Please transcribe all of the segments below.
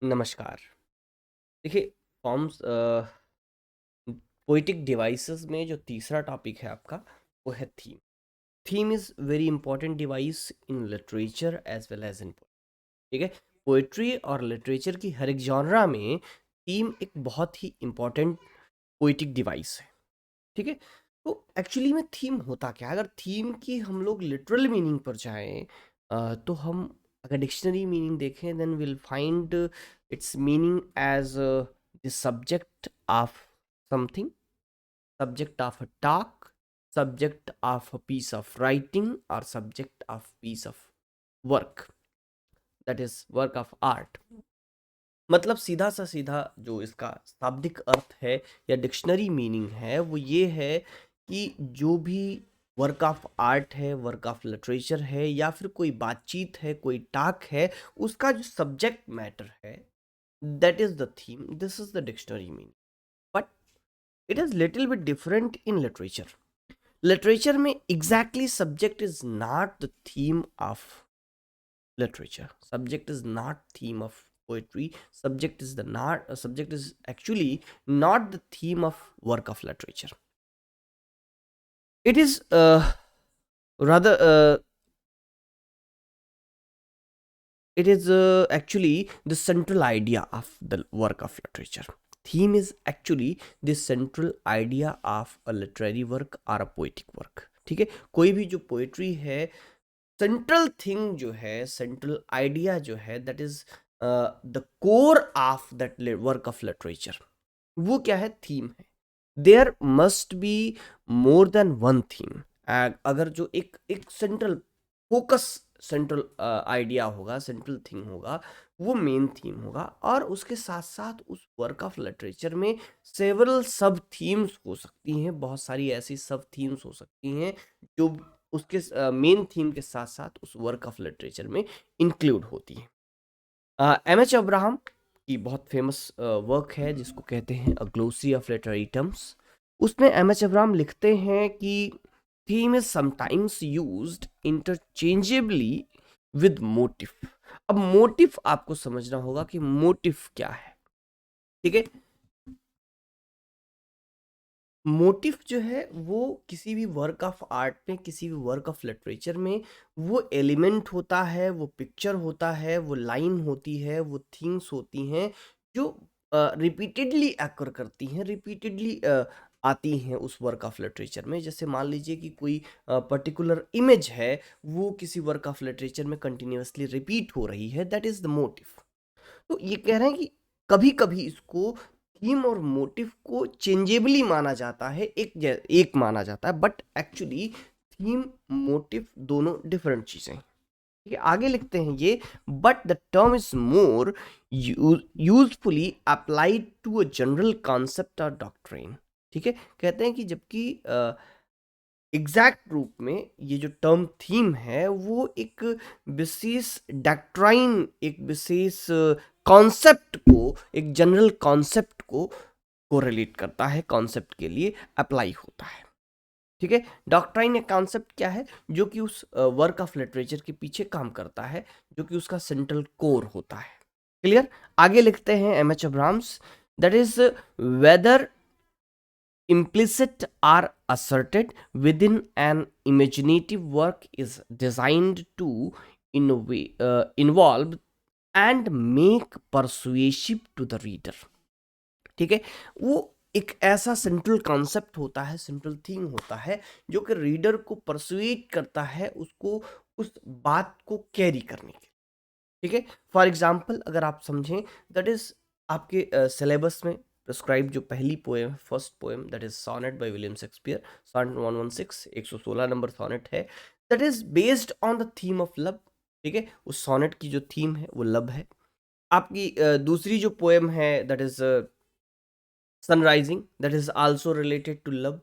नमस्कार। देखिए, forms poetic devices में जो तीसरा टॉपिक है आपका, वो है theme. Theme is very important device in literature as well as in ठीक है। पोएट्री और लिटरेचर की हर एक जॉनरा में थीम एक बहुत ही इंपॉर्टेंट पोएटिक डिवाइस है। ठीक है। तो एक्चुअली में थीम होता क्या है? अगर थीम की हम लोग लिटरल मीनिंग पर जाएं, तो हम अगर डिक्शनरी मीनिंग देखें then will find its meaning as the subject of something, subject of a talk, subject of a piece of writing, or subject of piece of work, that is work of art। मतलब सीधा सा सीधा जो इसका शाब्दिक अर्थ है या dictionary meaning है वो ये है कि जो भी वर्क ऑफ आर्ट है, वर्क ऑफ लिटरेचर है, या फिर कोई बातचीत है, कोई टाक है, उसका जो सब्जेक्ट मैटर है, that is the theme, this is the dictionary meaning. But it is little bit different in literature. Literature में exactly subject is not the theme of literature, subject is not theme of poetry, subject is actually not the theme of work of literature। It is rather it is actually the central idea of the work of literature। Theme is actually the central idea of a literary work or a poetic work। ठीक है। कोई भी जो poetry है, central thing जो है, central idea जो है, that is the core of that work of literature, वो क्या है? थीम है। There must be more than one theme. अगर जो एक एक सेंट्रल फोकस, सेंट्रल आइडिया होगा, सेंट्रल थिंग होगा, वो मेन थीम होगा, और उसके साथ साथ उस वर्क ऑफ लिटरेचर में सेवरल सब थीम्स हो सकती हैं, बहुत सारी ऐसी सब थीम्स हो सकती हैं जो उसके मेन थीम के साथ साथ उस वर्क ऑफ लिटरेचर में इंक्लूड होती हैं। एम एच अब्राहम की बहुत फेमस वर्क है जिसको कहते हैं अ ग्लोसरी ऑफ लिटरेरी टर्म्स। उसमें एम एच अब्राहम लिखते हैं कि theme is sometimes used interchangeably with motive. अब मोटिव आपको समझना होगा कि मोटिव क्या है। ठीक है। मोटिव जो है वो किसी भी वर्क ऑफ आर्ट में, किसी भी वर्क ऑफ लिटरेचर में वो एलिमेंट होता है, वो पिक्चर होता है, वो लाइन होती है, वो थिंग्स होती हैं जो रिपीटेडली अकर करती हैं, रिपीटेडली आती हैं उस वर्क ऑफ लिटरेचर में। जैसे मान लीजिए कि कोई पर्टिकुलर इमेज है, वो किसी वर्क ऑफ लिटरेचर में कंटिन्यूअसली रिपीट हो रही है, दैट इज द मोटिव। तो ये कह रहे हैं कि कभी कभी इसको थीम और मोटिव को चेंजेबली माना जाता है, एक माना जाता है, बट एक्चुअली थीम मोटिव दोनों डिफरेंट चीजें हैं। ठीक है। आगे लिखते हैं ये, but the term is more usefully applied to a general concept और डॉक्ट्रिन। ठीक है। कहते हैं कि जबकि एग्जैक्ट रूप में ये जो टर्म थीम है वो एक विशेष डॉक्ट्राइन, एक विशेष कॉन्सेप्ट को, एक जनरल कॉन्सेप्ट को कोरिलेट करता है, कॉन्सेप्ट के लिए अप्लाई होता है। ठीक है। डॉक्ट्राइन एक कॉन्सेप्ट क्या है? जो कि उस वर्क ऑफ लिटरेचर के पीछे काम करता है, जो कि उसका सेंट्रल कोर होता है। क्लियर। आगे लिखते हैं M H Abrams, that is whether implicit or asserted within an imaginative work is designed to involve and make persuasive to the reader। ठीक है। वो एक ऐसा सेंट्रल कॉन्सेप्ट होता है, सेंट्रल थिंग होता है जो कि रीडर को परसुएट करता है उसको उस बात को कैरी करने के। ठीक है। फॉर एग्जाम्पल अगर आप समझें, दैट इज आपके सिलेबस में प्रिस्क्राइब जो पहली poem, first poem, that is sonnet by William Shakespeare, sonnet 116, 116 number sonnet है, that is based on the theme of love. ठीक है। उस सोनेट की जो थीम है वो लव है। आपकी दूसरी जो पोएम है that is sunrising, that is also related to love,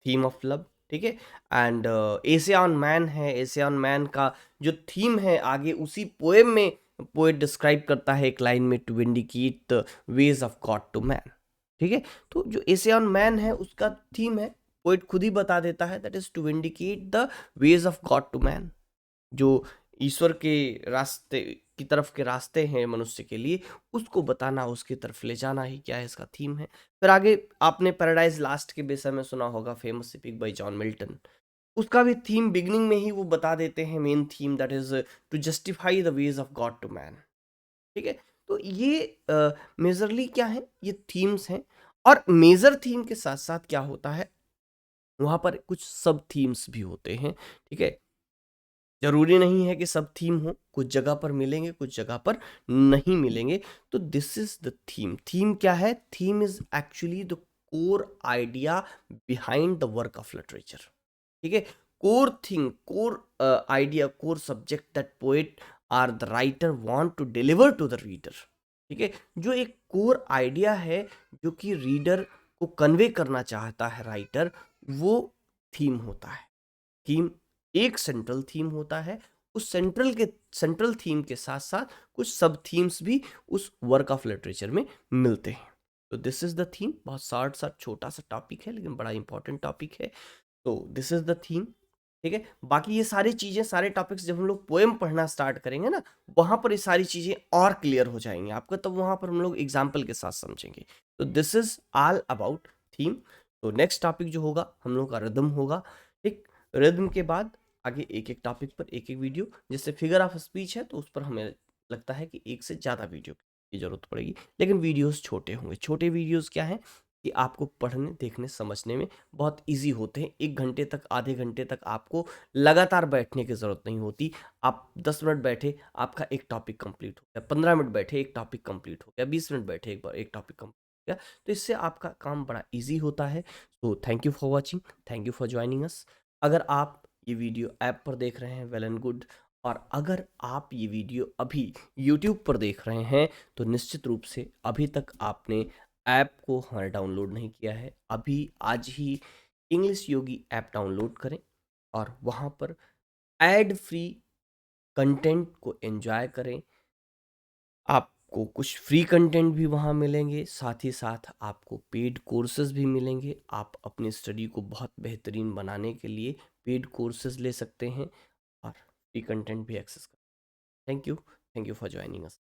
theme of love. ठीक है। एंड एसे ऑन मैन है, एसे ऑन मैन का जो थीम है आगे उसी पोएम में पोएट डिस्क्राइब करता है एक लाइन में, to vindicate the ways of God to man. ठीक है। तो जो एसे ऑन मैन है उसका थीम है, पोएट खुद ही बता देता है, that is to vindicate the ways of God to man. जो ईश्वर के रास्ते की तरफ के रास्ते हैं मनुष्य के लिए, उसको बताना, उसकी तरफ ले जाना ही क्या है इसका थीम है। फिर आगे आपने पैराडाइज लास्ट के विषय में सुना होगा, famous epic bye John Milton. उसका भी थीम बिगिनिंग में ही वो बता देते हैं, main theme that is to justify the ways of God to man. ठीक है, तो ये मेजरली क्या है, ये थीम्स हैं। और मेजर थीम के साथ साथ क्या होता है, वहां पर कुछ सब थीम्स भी होते हैं। ठीक है, जरूरी नहीं है कि सब थीम हो, कुछ जगह पर मिलेंगे, कुछ जगह पर नहीं मिलेंगे। तो this is the theme. Theme क्या है? Theme is actually the core idea behind the work of literature. ठीक है, core thing, core idea, core subject that poet or the writer want to deliver to the reader. ठीक है, जो एक core idea है जो कि रीडर को कन्वे करना चाहता है राइटर, वो थीम होता है। थीम एक सेंट्रल थीम होता है, उस सेंट्रल थीम के साथ साथ कुछ सब थीम्स भी उस वर्क ऑफ लिटरेचर में मिलते हैं। तो दिस इज द थीम। बहुत शॉर्ट सा छोटा सा टॉपिक है, लेकिन बड़ा इंपॉर्टेंट टॉपिक है। तो दिस इज द थीम। ठीक है, बाकी ये सारी चीजें, सारे टॉपिक्स जब हम लोग पोएम पढ़ना स्टार्ट करेंगे ना, वहां पर ये सारी चीजें और क्लियर हो जाएंगी आपको, तब वहां पर हम लोग एग्जाम्पल के साथ समझेंगे। तो this is all about theme. तो नेक्स्ट टॉपिक जो होगा हम लोग का रिदम होगा। ठीक, रिदम के बाद आगे एक एक टॉपिक पर एक एक वीडियो। जैसे फिगर ऑफ स्पीच है तो उस पर हमें लगता है कि एक से ज़्यादा वीडियो की जरूरत पड़ेगी, लेकिन वीडियोस छोटे होंगे। छोटे वीडियोस क्या है कि आपको पढ़ने, देखने, समझने में बहुत इजी होते हैं। 1 घंटे तक, आधे घंटे तक आपको लगातार बैठने की ज़रूरत नहीं होती। आप 10 मिनट बैठे, आपका एक टॉपिक कंप्लीट हो गया। 15 मिनट बैठे, एक टॉपिक कंप्लीट हो गया। 20 मिनट बैठे, एक टॉपिक कंप्लीट हो गया। तो इससे आपका काम बड़ा ईजी होता है। तो thank you for watching, thank you for joining us. अगर आप ये वीडियो ऐप पर देख रहे हैं, वेल एंड गुड। और अगर आप ये वीडियो अभी यूट्यूब पर देख रहे हैं, तो निश्चित रूप से अभी तक आपने ऐप को हमारे डाउनलोड नहीं किया है। अभी आज ही इंग्लिश योगी ऐप डाउनलोड करें और वहाँ पर एड फ्री कंटेंट को एंजॉय करें। आपको कुछ फ्री कंटेंट भी वहाँ मिलेंगे, साथ ही साथ आपको पेड कोर्सेज भी मिलेंगे। आप अपनी स्टडी को बहुत बेहतरीन बनाने के लिए पेड कोर्सेज ले सकते हैं और फ्री कंटेंट भी एक्सेस कर। Thank you for joining us.